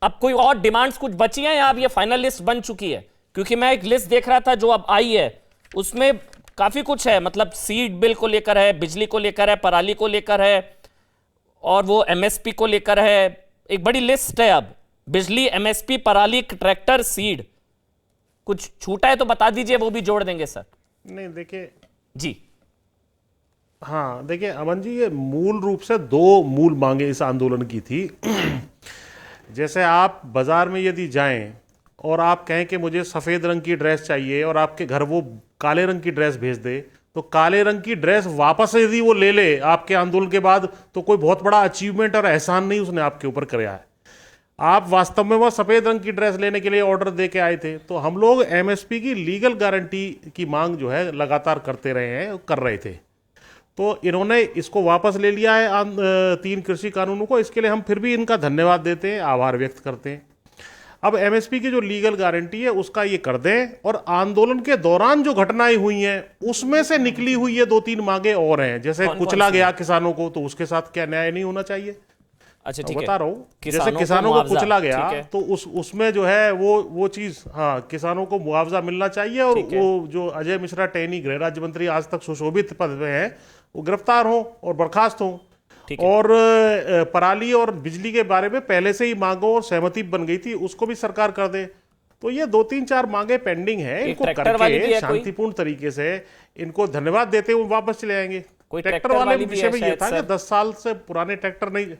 अब कोई और डिमांड्स कुछ बची हैं या अब ये फाइनल लिस्ट बन चुकी है? क्योंकि मैं एक लिस्ट देख रहा था जो अब आई है, उसमें काफी कुछ है, मतलब सीड बिल को लेकर है, बिजली को लेकर है, पराली को लेकर है, और वो एमएसपी को लेकर है। एक बड़ी लिस्ट है अब, बिजली, एमएसपी, पराली, ट्रैक्टर, सीड। कुछ छूटा है तो बता दीजिए, वो भी जोड़ देंगे सर। नहीं देखिए जी हाँ, देखिए अमन जी, ये मूल रूप से दो मूल मांगे इस आंदोलन की थी। जैसे आप बाजार में यदि जाएं और आप कहें कि मुझे सफ़ेद रंग की ड्रेस चाहिए और आपके घर वो काले रंग की ड्रेस भेज दे, तो काले रंग की ड्रेस वापस यदि वो ले ले आपके आंदोलन के बाद, तो कोई बहुत बड़ा अचीवमेंट और एहसान नहीं उसने आपके ऊपर किया है। आप वास्तव में वो सफ़ेद रंग की ड्रेस लेने के लिए ऑर्डर दे के आए थे। तो हम लोग एमएसपी की लीगल गारंटी की मांग जो है लगातार करते रहे हैं, कर रहे थे। तो इन्होंने इसको वापस ले लिया है 3 कृषि कानूनों को। इसके लिए हम फिर भी इनका धन्यवाद देते हैं, आभार व्यक्त करते हैं। अब एमएसपी की जो लीगल गारंटी है उसका ये कर दें, और आंदोलन के दौरान जो घटनाएं हुई हैं उसमें से निकली हुई ये 2-3 मांगे और हैं। जैसे कुचला गया किसानों को, तो उसके साथ क्या न्याय नहीं होना चाहिए? अच्छा ठीक है, बता रहा हूँ, जैसे किसानों को कुचला गया तो उसमें जो है वो चीज, हाँ, किसानों को मुआवजा मिलना चाहिए। और वो जो अजय मिश्रा टहनी गृह राज्य मंत्री आज तक सुशोभित पद में है, वो गिरफ्तार हो और बर्खास्त हो। और पराली और बिजली के बारे में पहले से ही मांगों और सहमति बन गई थी, उसको भी सरकार कर दे। तो ये 2-3-4 मांगे पेंडिंग है, इनको करके शांतिपूर्ण तरीके से इनको धन्यवाद देते हुए वापस चले आएंगे। ट्रैक्टर वाले विषय में ये था कि 10 साल से पुराने ट्रैक्टर नहीं,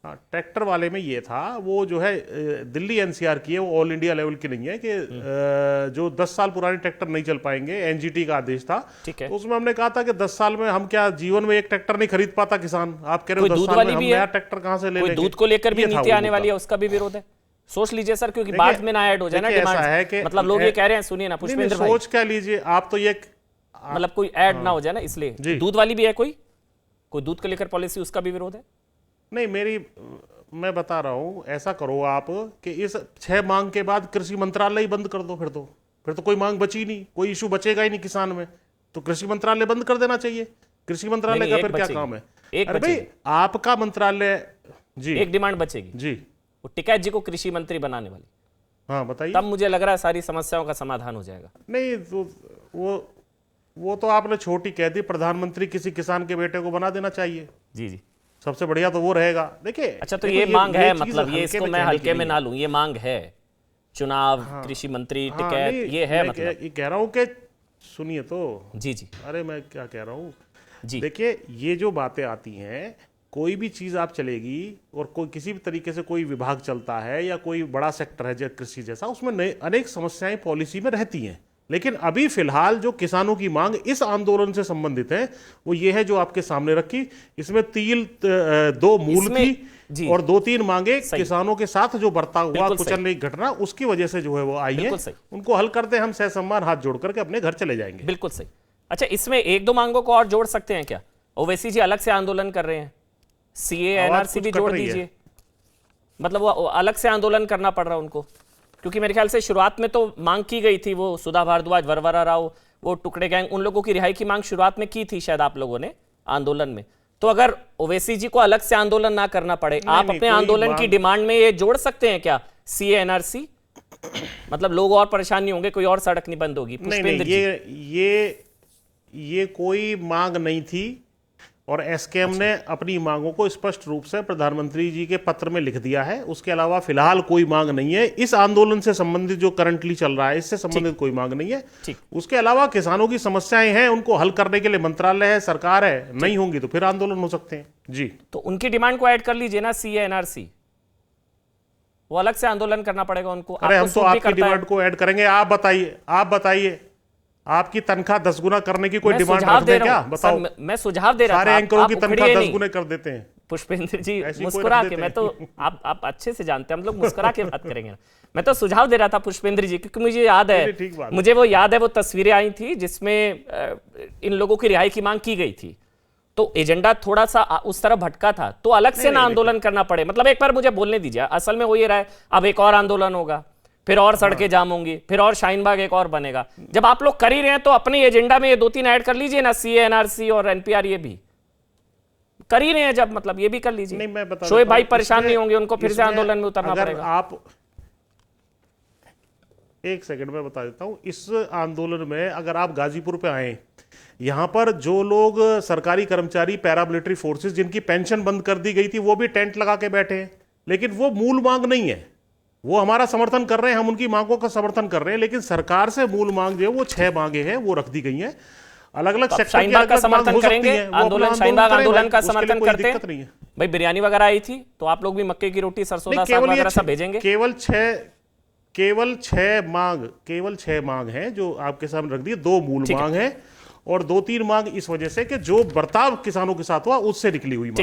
हाँ, ट्रैक्टर वाले में ये था, वो जो है दिल्ली एनसीआर की है, वो ऑल इंडिया लेवल की नहीं है, कि जो 10 साल पुराने ट्रैक्टर नहीं चल पाएंगे, एनजीटी का आदेश था। तो उसमें हमने कहा था कि 10 साल में हम क्या जीवन में एक ट्रैक्टर नहीं खरीद पाता किसान। आप कह रहे हो 10 साल में हम नया ट्रैक्टर कहां से ले लेंगे? दूध को लेकर भी नीति आने वाली है, उसका भी विरोध है। सोच लीजिए सर, क्योंकि बाद में ना ऐड हो जाए ना डिमांड, मतलब लोग ये कह रहे हैं, सुनिए ना पुष्पेंद्र भाई, सोच क्या लीजिए आप, तो ये मतलब कोई ऐड ना हो जाए ना, इसलिए दूध वाली भी है, कोई दूध को लेकर पॉलिसी, उसका भी विरोध है। नहीं, मैं बता रहा हूं, ऐसा करो आप कि इस 6 मांग के बाद कृषि मंत्रालय ही बंद कर दो। फिर तो कोई मांग बची नहीं, कोई इशू बचेगा ही नहीं किसान में। तो कृषि मंत्रालय बंद कर देना चाहिए। कृषि मंत्रालय का फिर क्या काम है? अरे भाई, आपका मंत्रालय जी, एक डिमांड बचेगी जी, वो टिकैत जी को कृषि मंत्री बनाने वाली। हाँ बताइए। तब मुझे लग रहा है सारी समस्याओं का समाधान हो जाएगा। नहीं तो वो तो आपने छोटी कह दी, प्रधानमंत्री किसी किसान के बेटे को बना देना चाहिए। जी, सबसे बढ़िया तो वो रहेगा। देखिए, अच्छा, तो ये मांग है, मतलब ये इसको मैं हल्के में ना लूं, ये मांग है, चुनाव, कृषि मंत्री, टिकैत, ये है। मतलब ये कह रहा हूं कि सुनिए तो। जी, अरे मैं क्या कह रहा हूँ जी, देखिए, ये जो बातें आती हैं, कोई भी चीज आप चलेगी और कोई किसी भी तरीके से कोई विभाग चलता है या कोई बड़ा सेक्टर है कृषि जैसा, उसमें अनेक समस्याएं पॉलिसी में रहती हैं। लेकिन अभी फिलहाल जो किसानों की मांग इस आंदोलन से संबंधित है, वो ये है जो आपके सामने रखी। इसमें 2 मूल थी और 2-3 मांगे किसानों के साथ जो बर्ताव हुआ, कुचलने की घटना, उसकी वजह से जो है वो आई है। उनको हल करते हम सहसम्मान हाथ जोड़ करके अपने घर चले जाएंगे। बिल्कुल सही। अच्छा, इसमें 1-2 मांगों को और जोड़ सकते हैं क्या? ओवैसी जी अलग से आंदोलन कर रहे हैं, सीए एनआरसी भी जोड़ दीजिए, मतलब वो अलग से आंदोलन करना पड़ रहा है उनको। क्योंकि मेरे ख्याल से शुरुआत में तो मांग की गई थी, वो सुधा भारद्वाज, वरवरा राव, वो टुकड़े गैंग, उन लोगों की रिहाई की मांग शुरुआत में की थी शायद आप लोगों ने आंदोलन में। तो अगर ओवैसी जी को अलग से आंदोलन ना करना पड़े, आप अपने आंदोलन की डिमांड में ये जोड़ सकते हैं क्या, सीए एनआरसी? मतलब लोग और परेशान नहीं होंगे, कोई और सड़क नहीं बंद होगी। नहीं, ये कोई मांग नहीं थी, और एसकेएम ने अपनी मांगों को स्पष्ट रूप से प्रधानमंत्री जी के पत्र में लिख दिया है। उसके अलावा फिलहाल कोई मांग नहीं है इस आंदोलन से संबंधित, जो करंटली चल रहा है इससे संबंधित कोई मांग नहीं है। उसके अलावा किसानों की समस्याएं हैं, उनको हल करने के लिए मंत्रालय है, सरकार है, नहीं होंगी तो फिर आंदोलन हो सकते हैं। जी, तो उनकी डिमांड को ऐड कर लीजिए ना, सीए एनआरसी, वो अलग से आंदोलन करना पड़ेगा उनको। अरे हम तो आपकी डिमांड को ऐड करेंगे। आप बताइए, आपकी तनख्वाह 10 गुना करने की कोई डिमांड रखते हैं क्या? बताओ। मैं सुझाव दे रहा था, सारे एंकरों की तनख्वाह 10 गुने कर देते हैं। पुष्पेंद्र जी मुस्कुरा के, मैं तो आप अच्छे से जानते हैं, हम लोग मुस्कुरा के बात करेंगे ना। मैं तो सुझाव दे रहा था पुष्पेंद्र जी, क्योंकि मुझे याद है, मुझे वो याद है, वो तस्वीरें आई थी जिसमें इन लोगों की रिहाई की मांग की गई थी। तो एजेंडा थोड़ा सा उस तरफ भटका था, तो अलग से ना आंदोलन करना पड़े। मतलब एक बार मुझे बोलने दीजिए, असल में हो ये रहा है, अब एक और आंदोलन होगा, फिर और सड़कें जाम होंगी, फिर और शाहीन बाग एक और बनेगा। जब आप लोग कर ही रहे हैं तो अपने एजेंडा में ये 2-3 ऐड कर लीजिए ना, सीए एनआरसी और एनपीआर, ये भी कर ही रहे हैं जब, मतलब ये भी कर लीजिए। नहीं, मैं बता शोएब देता भाई हूं, परेशान नहीं होंगे, उनको फिर से इसमें आंदोलन में उतरना अगर पड़ेगा। आप एक सेकंड में बता देता हूं, इस आंदोलन में अगर आप गाजीपुर पे आए, यहां पर जो लोग सरकारी कर्मचारी, पैरामिलिट्री फोर्सेस जिनकी पेंशन बंद कर दी गई थी, वो भी टेंट लगा के बैठे हैं, लेकिन वो मूल मांग नहीं है। वो हमारा समर्थन कर रहे हैं, हम उनकी मांगों का समर्थन कर रहे हैं, लेकिन सरकार से मूल मांग जो है वो 6 मांगे हैं, वो रख दी गई हैं। अलग अलग सेक्टर की शाहीनबाग का अलग-अलग मांग समर्थन हो सकती करेंगे, हैं, वो अपना आंदोलन शाहीनबाग करें आंदोलन भाई, का उसके लिए समर्थन कोई करते दिक्कत नहीं हैं। है। भाई बिरयानी वगैरह आई थी तो आप लोग भी मक्के की रोटी, सरसों दा साग केवल वगैरह ये सब भेजेंगे। केवल छह मांग हैं जो आपके सामने रख दी। 2 मूल मांग हैं और 2-3 मांग इस वजह से कि जो बर्ताव किसानों के साथ हुआ उससे निकली हुई मांग।